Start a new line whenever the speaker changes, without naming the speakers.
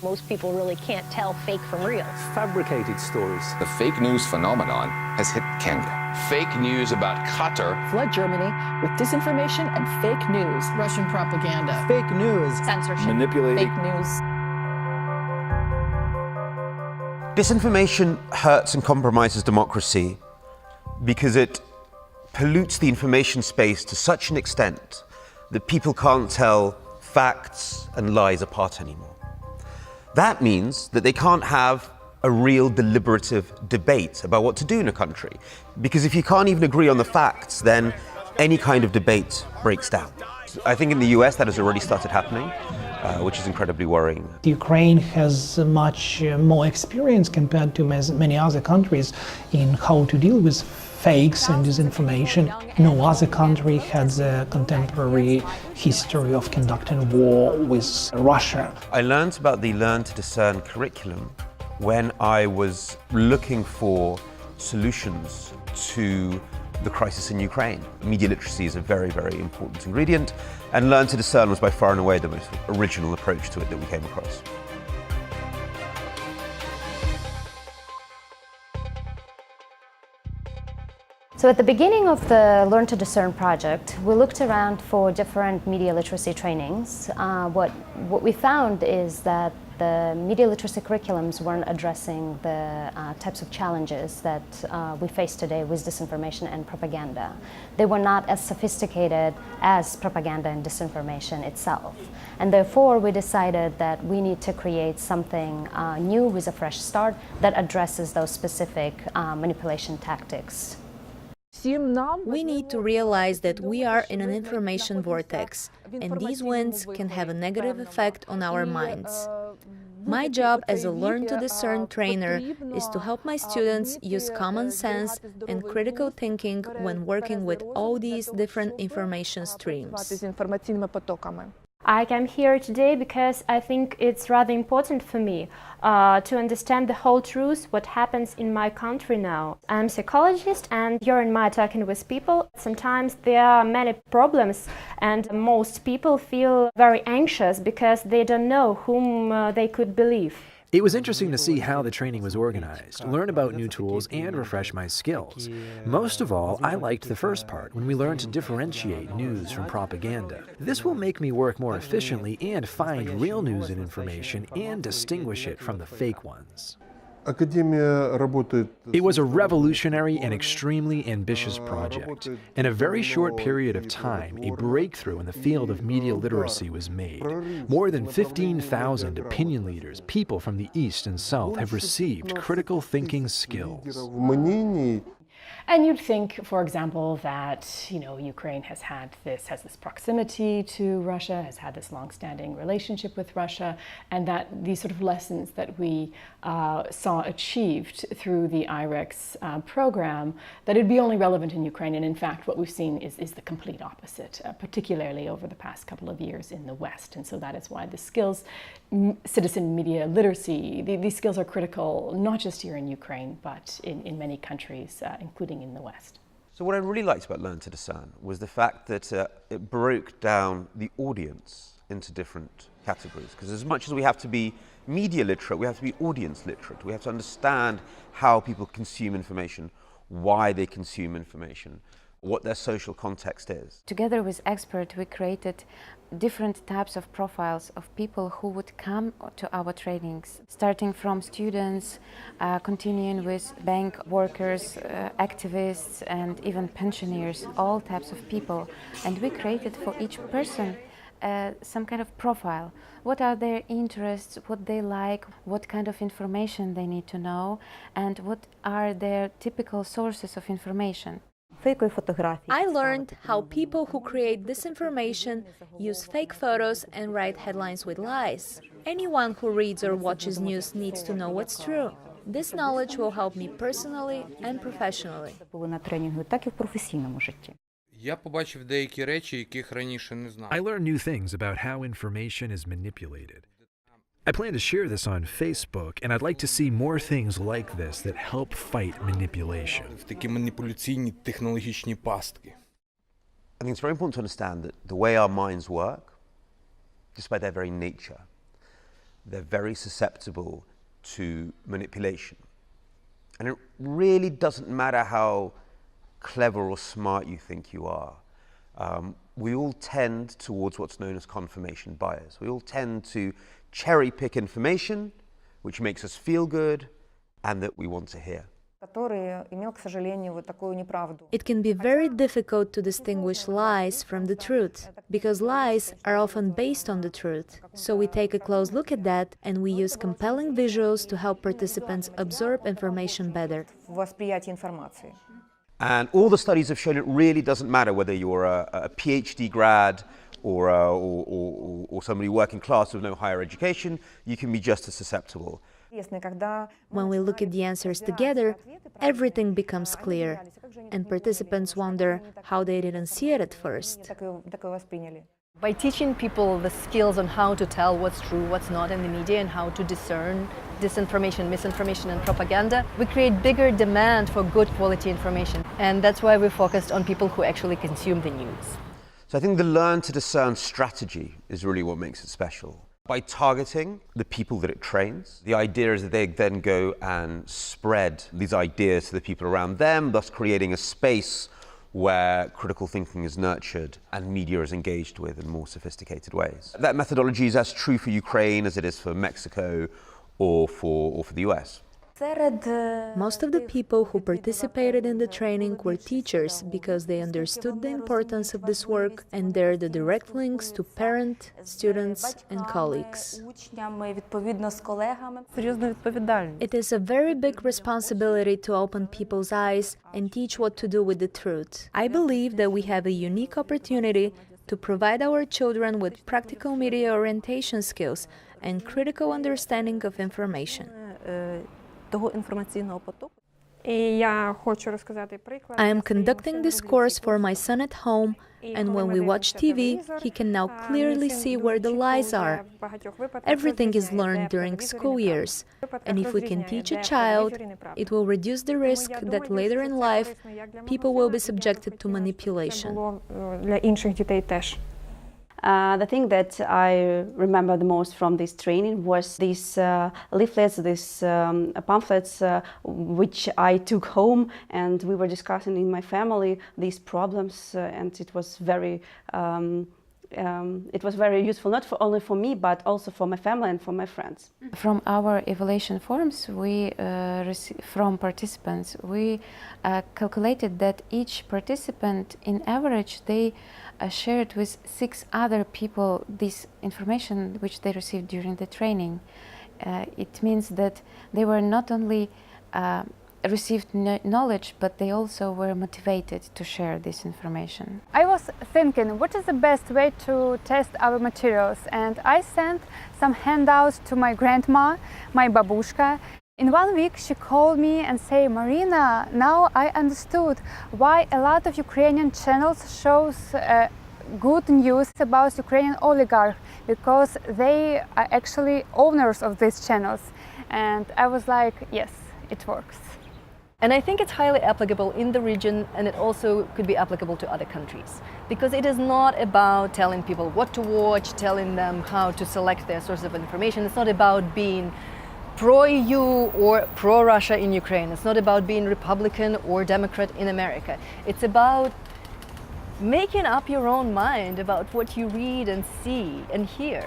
Most people really can't tell fake from real.
Fabricated stories.
The fake news phenomenon has hit Canada.
Fake news about Qatar.
Flood Germany with disinformation and fake news.
Russian propaganda.
Fake news.
Censorship.
Manipulated.
Fake news.
Disinformation hurts and compromises democracy because it pollutes the information space to such an extent that people can't tell facts and lies apart anymore. That means that they can't have a real deliberative debate about what to do in a country. Because if you can't even agree on the facts, then any kind of debate breaks down. I think in the US that has already started happening, which is incredibly worrying.
Ukraine has much more experience compared to many other countries in how to deal with fakes and disinformation. No other country has a contemporary history of conducting war with Russia.
I learned about the Learn to Discern curriculum when I was looking for solutions to the crisis in Ukraine. Media literacy is a very, very important ingredient, and Learn to Discern was by far and away the most original approach to it that we came across.
So at the beginning of the Learn to Discern project, we looked around for different media literacy trainings. What we found is that the media literacy curriculums weren't addressing the types of challenges that we face today with disinformation and propaganda. They were not as sophisticated as propaganda and disinformation itself. And therefore, we decided that we need to create something new with a fresh start that addresses those specific manipulation tactics.
We need to realize that we are in an information vortex, and these winds can have a negative effect on our minds. My job as a Learn to Discern trainer is to help my students use common sense and critical thinking when working with all these different information streams.
I came here today because I think it's rather important for me to understand the whole truth, what happens in my country now. I'm a psychologist, and during my talking with people, sometimes there are many problems, and most people feel very anxious because they don't know whom they could believe.
It was interesting to see how the training was organized, learn about new tools, and refresh my skills. Most of all, I liked the first part, when we learned to differentiate news from propaganda. This will make me work more efficiently and find real news and information and distinguish it from the fake ones. It was a revolutionary and extremely ambitious project. In a very short period of time, a breakthrough in the field of media literacy was made. More than 15,000 opinion leaders, people from the East and South, have received critical thinking skills.
And you'd think, for example, that Ukraine has this proximity to Russia, has had this long-standing relationship with Russia, and that these sort of lessons that we saw achieved through the IREX program, that it'd be only relevant in Ukraine. And in fact, what we've seen is the complete opposite, particularly over the past couple of years in the West. And so that is why the skills, citizen media literacy, these skills are critical, not just here in Ukraine, but in many countries, including in the West.
So what I really liked about Learn to Discern was the fact that it broke down the audience into different categories. Because as much as we have to be media literate, we have to be audience literate. We have to understand how people consume information, why they consume information, what their social context is.
Together with experts, we created different types of profiles of people who would come to our trainings, starting from students, continuing with bank workers, activists, and even pensioners, all types of people. And we created for each person some kind of profile. What are their interests, what they like, what kind of information they need to know, and what are their typical sources of information.
I learned how people who create disinformation use fake photos and write headlines with lies. Anyone who reads or watches news needs to know what's true. This knowledge will help me personally and professionally.
I learned new things about how information is manipulated. I plan to share this on Facebook, and I'd like to see more things like this that help fight manipulation.
I think it's very important to understand that the way our minds work, just by their very nature, they're very susceptible to manipulation. And it really doesn't matter how clever or smart you think you are. We all tend towards what's known as confirmation bias. We all tend to cherry pick information which makes us feel good and that we want to hear.
It can be very difficult to distinguish lies from the truth, because lies are often based on the truth. So we take a close look at that and we use compelling visuals to help participants absorb information better.
And all the studies have shown it really doesn't matter whether you're a PhD grad or somebody working class with no higher education, you can be just as susceptible.
When we look at the answers together, everything becomes clear, and participants wonder how they didn't see it at first.
By teaching people the skills on how to tell what's true, what's not in the media, and how to discern disinformation, misinformation, and propaganda, we create bigger demand for good quality information. And that's why we focused on people who actually consume the news.
So I think the learn to discern strategy is really what makes it special. By targeting the people that it trains, the idea is that they then go and spread these ideas to the people around them, thus creating a space where critical thinking is nurtured and media is engaged with in more sophisticated ways. That methodology is as true for Ukraine as it is for Mexico or for the US.
Most of the people who participated in the training were teachers because they understood the importance of this work, and there are the direct links to parents, students, and colleagues. It is a very big responsibility to open people's eyes and teach what to do with the truth. I believe that we have a unique opportunity to provide our children with practical media orientation skills and critical understanding of information. I am conducting this course for my son at home, and when we watch TV, he can now clearly see where the lies are. Everything is learned during school years, and if we can teach a child, it will reduce the risk that later in life people will be subjected to manipulation.
The thing that I remember the most from this training was these leaflets, these pamphlets, which I took home, and we were discussing in my family these problems, and it was very useful, not only for me, but also for my family and for my friends.
From our evaluation forms, from participants, we calculated that each participant, in average, they shared with 6 other people this information which they received during the training. It means that they were not only received knowledge, but they also were motivated to share this information.
I was thinking, what is the best way to test our materials? And I sent some handouts to my grandma, my babushka. In 1 week, she called me and said, "Marina, now I understood why a lot of Ukrainian channels shows good news about Ukrainian oligarchs, because they are actually owners of these channels." And I was like, yes, it works.
And I think it's highly applicable in the region, and it also could be applicable to other countries. Because it is not about telling people what to watch, telling them how to select their source of information. It's not about being pro-EU or pro-Russia in Ukraine. It's not about being Republican or Democrat in America. It's about making up your own mind about what you read and see and hear.